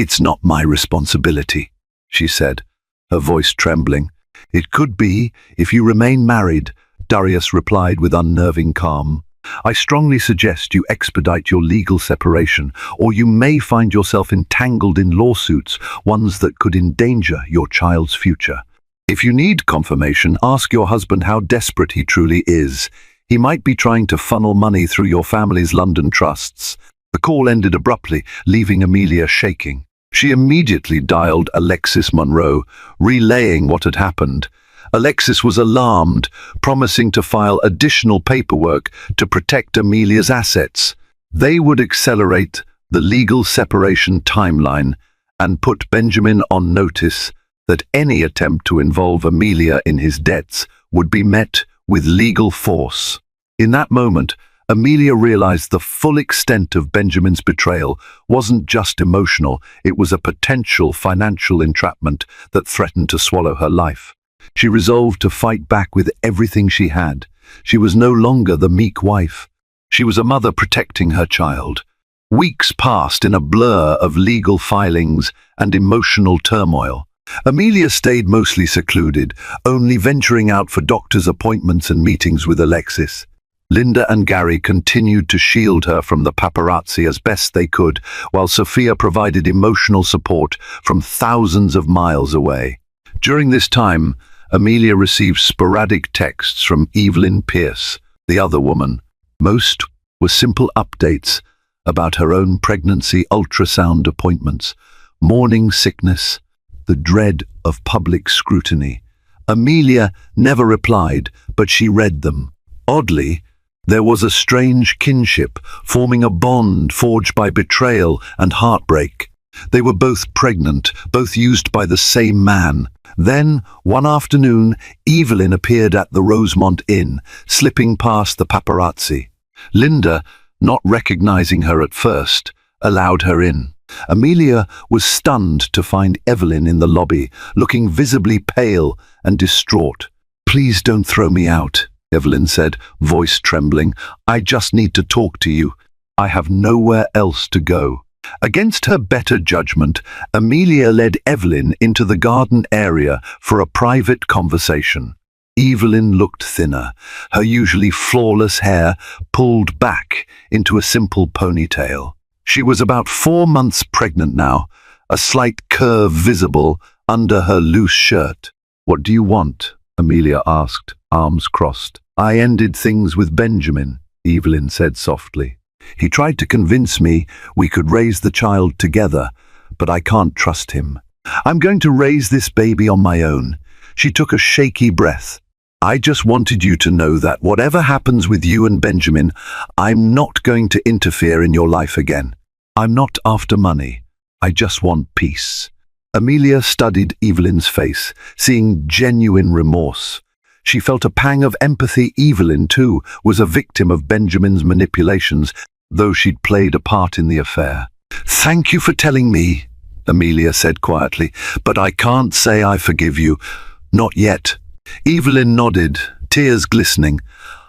"It's not my responsibility," she said, her voice trembling. "It could be, if you remain married," Darius replied with unnerving calm. "I strongly suggest you expedite your legal separation, or you may find yourself entangled in lawsuits, ones that could endanger your child's future. If you need confirmation, ask your husband how desperate he truly is. He might be trying to funnel money through your family's London trusts." The call ended abruptly, leaving Amelia shaking. She immediately dialed Alexis Monroe, relaying what had happened. Alexis was alarmed, promising to file additional paperwork to protect Amelia's assets. They would accelerate the legal separation timeline and put Benjamin on notice that any attempt to involve Amelia in his debts would be met with legal force. In that moment, Amelia realized the full extent of Benjamin's betrayal wasn't just emotional, it was a potential financial entrapment that threatened to swallow her life. She resolved to fight back with everything she had. She was no longer the meek wife. She was a mother protecting her child. Weeks passed in a blur of legal filings and emotional turmoil. Amelia stayed mostly secluded, only venturing out for doctor's appointments and meetings with Alexis. Linda and Gary continued to shield her from the paparazzi as best they could, while Sophia provided emotional support from thousands of miles away. During this time, Amelia received sporadic texts from Evelyn Pierce, the other woman. Most were simple updates about her own pregnancy, ultrasound appointments, morning sickness, the dread of public scrutiny. Amelia never replied, but she read them. Oddly, there was a strange kinship, forming a bond forged by betrayal and heartbreak. They were both pregnant, both used by the same man. Then, one afternoon, Evelyn appeared at the Rosemont Inn, slipping past the paparazzi. Linda, not recognizing her at first, allowed her in. Amelia was stunned to find Evelyn in the lobby, looking visibly pale and distraught. "Please don't throw me out," Evelyn said, voice trembling. "I just need to talk to you. I have nowhere else to go." Against her better judgment, Amelia led Evelyn into the garden area for a private conversation. Evelyn looked thinner, her usually flawless hair pulled back into a simple ponytail. She was about 4 months pregnant now, a slight curve visible under her loose shirt. "What do you want?" Amelia asked, arms crossed. "I ended things with Benjamin," Evelyn said softly. "He tried to convince me we could raise the child together, but I can't trust him. I'm going to raise this baby on my own." She took a shaky breath. "I just wanted you to know that whatever happens with you and Benjamin, I'm not going to interfere in your life again. I'm not after money. I just want peace." Amelia studied Evelyn's face, seeing genuine remorse. She felt a pang of empathy. Evelyn, too, was a victim of Benjamin's manipulations, though she'd played a part in the affair. "Thank you for telling me," Amelia said quietly, "but I can't say I forgive you. Not yet." Evelyn nodded, tears glistening.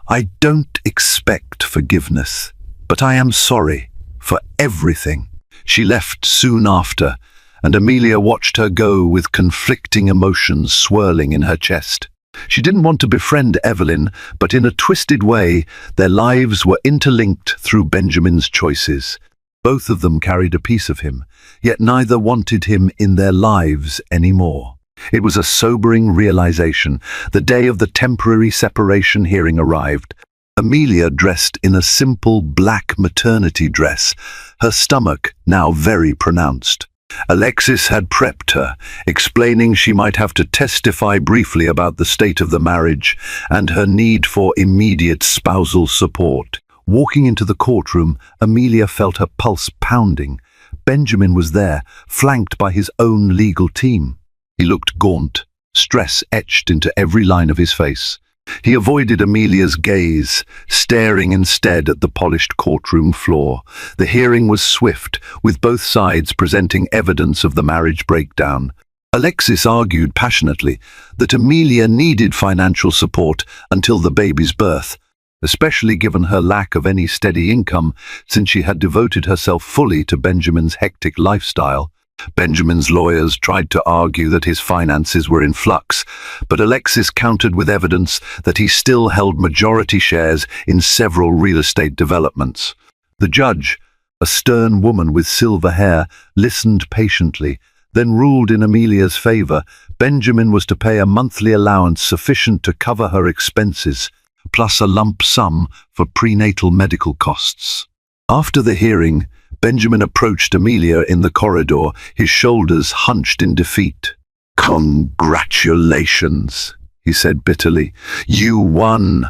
"I don't expect forgiveness, but I am sorry for everything." She left soon after, and Amelia watched her go with conflicting emotions swirling in her chest. She didn't want to befriend Evelyn, but in a twisted way, their lives were interlinked through Benjamin's choices. Both of them carried a piece of him, yet neither wanted him in their lives anymore. It was a sobering realization. The day of the temporary separation hearing arrived. Amelia dressed in a simple black maternity dress, her stomach now very pronounced. Alexis had prepped her, explaining she might have to testify briefly about the state of the marriage and her need for immediate spousal support. Walking into the courtroom, Amelia felt her pulse pounding. Benjamin was there, flanked by his own legal team. He looked gaunt, stress etched into every line of his face. He avoided Amelia's gaze, staring instead at the polished courtroom floor. The hearing was swift, with both sides presenting evidence of the marriage breakdown. Alexis argued passionately that Amelia needed financial support until the baby's birth, especially given her lack of any steady income since she had devoted herself fully to Benjamin's hectic lifestyle. Benjamin's lawyers tried to argue that his finances were in flux, but Alexis countered with evidence that he still held majority shares in several real estate developments. The judge, a stern woman with silver hair, listened patiently, then ruled in Amelia's favor. Benjamin was to pay a monthly allowance sufficient to cover her expenses, plus a lump sum for prenatal medical costs. After the hearing, Benjamin approached Amelia in the corridor, his shoulders hunched in defeat. "Congratulations," he said bitterly. "You won."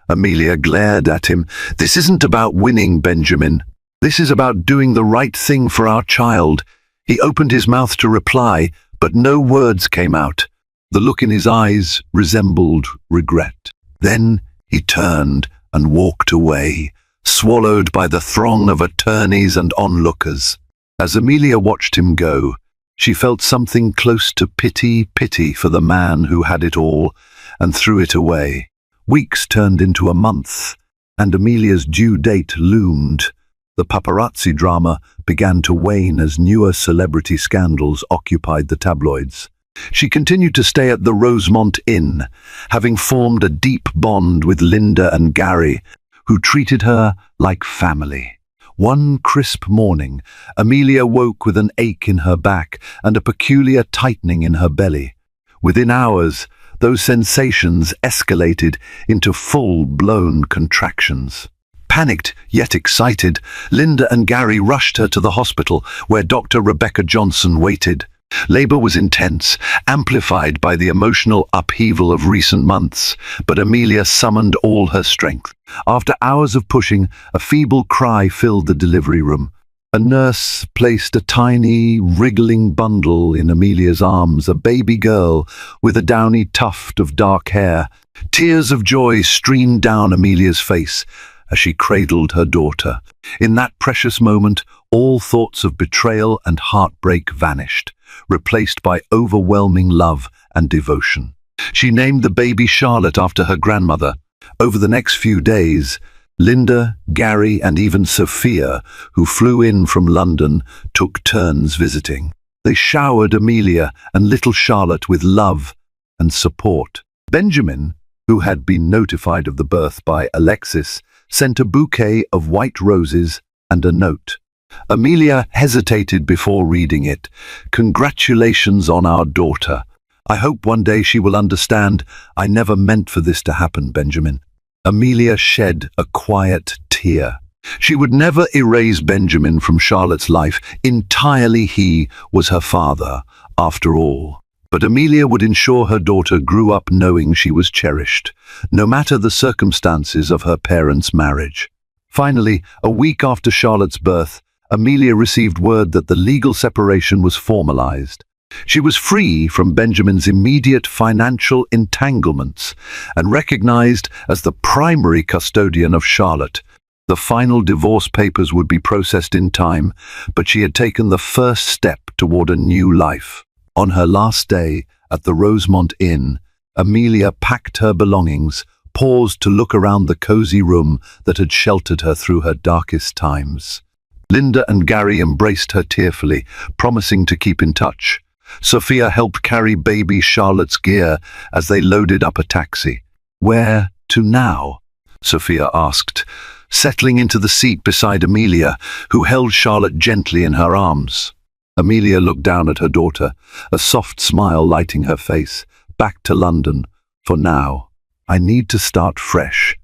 Amelia glared at him. "This isn't about winning, Benjamin. This is about doing the right thing for our child." He opened his mouth to reply, but no words came out. The look in his eyes resembled regret. Then he turned and walked away, swallowed by the throng of attorneys and onlookers. As Amelia watched him go, she felt something close to pity for the man who had it all and threw it away. Weeks turned into a month, and Amelia's due date loomed. The paparazzi drama began to wane as newer celebrity scandals occupied the tabloids. She continued to stay at the Rosemont Inn, having formed a deep bond with Linda and Gary, who treated her like family. One crisp morning, Amelia woke with an ache in her back and a peculiar tightening in her belly. Within hours, those sensations escalated into full-blown contractions. Panicked yet excited, Linda and Gary rushed her to the hospital where Dr. Rebecca Johnson waited. Labor was intense, amplified by the emotional upheaval of recent months, but Amelia summoned all her strength. After hours of pushing, a feeble cry filled the delivery room. A nurse placed a tiny, wriggling bundle in Amelia's arms, a baby girl with a downy tuft of dark hair. Tears of joy streamed down Amelia's face as she cradled her daughter. In that precious moment, all thoughts of betrayal and heartbreak vanished, replaced by overwhelming love and devotion. She named the baby Charlotte after her grandmother. Over the next few days, Linda, Gary, and even Sophia, who flew in from London, took turns visiting. They showered Amelia and little Charlotte with love and support. Benjamin, who had been notified of the birth by Alexis, sent a bouquet of white roses and a note. Amelia hesitated before reading it. "Congratulations on our daughter. I hope one day she will understand. I never meant for this to happen, Benjamin." Amelia shed a quiet tear. She would never erase Benjamin from Charlotte's life. Entirely he was her father, after all. But Amelia would ensure her daughter grew up knowing she was cherished, no matter the circumstances of her parents' marriage. Finally, a week after Charlotte's birth, Amelia received word that the legal separation was formalized. She was free from Benjamin's immediate financial entanglements and recognized as the primary custodian of Charlotte. The final divorce papers would be processed in time, but she had taken the first step toward a new life. On her last day at the Rosemont Inn, Amelia packed her belongings, paused to look around the cozy room that had sheltered her through her darkest times. Linda and Gary embraced her tearfully, promising to keep in touch. Sophia helped carry baby Charlotte's gear as they loaded up a taxi. "Where to now?" Sophia asked, settling into the seat beside Amelia, who held Charlotte gently in her arms. Amelia looked down at her daughter, a soft smile lighting her face. "Back to London, for now. I need to start fresh,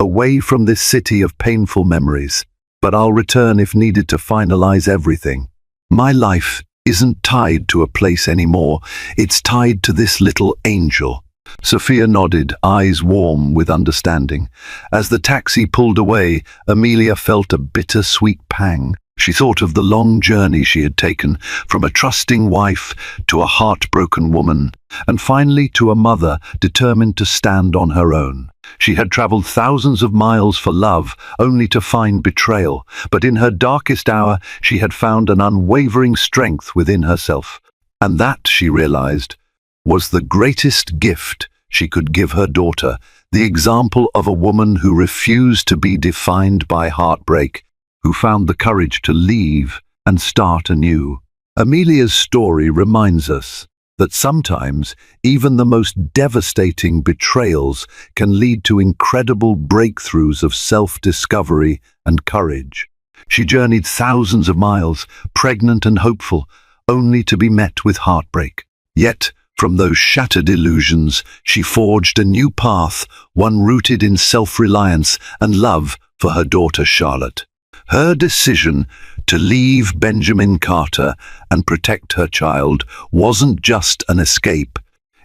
away from this city of painful memories, but I'll return if needed to finalize everything. My life isn't tied to a place anymore. It's tied to this little angel." Sophia nodded, eyes warm with understanding. As the taxi pulled away, Amelia felt a bittersweet pang. She thought of the long journey she had taken, from a trusting wife to a heartbroken woman, and finally to a mother determined to stand on her own. She had traveled thousands of miles for love, only to find betrayal, but in her darkest hour she had found an unwavering strength within herself. And that, she realized, was the greatest gift she could give her daughter, the example of a woman who refused to be defined by heartbreak, who found the courage to leave and start anew. Amelia's story reminds us that sometimes even the most devastating betrayals can lead to incredible breakthroughs of self-discovery and courage. She journeyed thousands of miles, pregnant and hopeful, only to be met with heartbreak. Yet, from those shattered illusions, she forged a new path, one rooted in self-reliance and love for her daughter Charlotte. Her decision to leave Benjamin Carter and protect her child wasn't just an escape.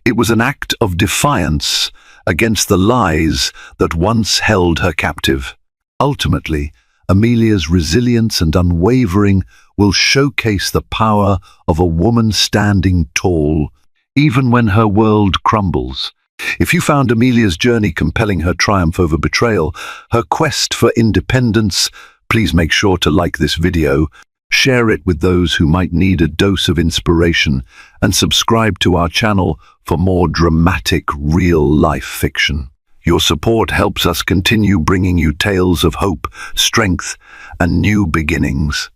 It was an act of defiance against the lies that once held her captive. Ultimately, Amelia's resilience and unwavering will showcase the power of a woman standing tall, even when her world crumbles. If you found Amelia's journey compelling, her triumph over betrayal, her quest for independence, please make sure to like this video, share it with those who might need a dose of inspiration, and subscribe to our channel for more dramatic, real-life fiction. Your support helps us continue bringing you tales of hope, strength, and new beginnings.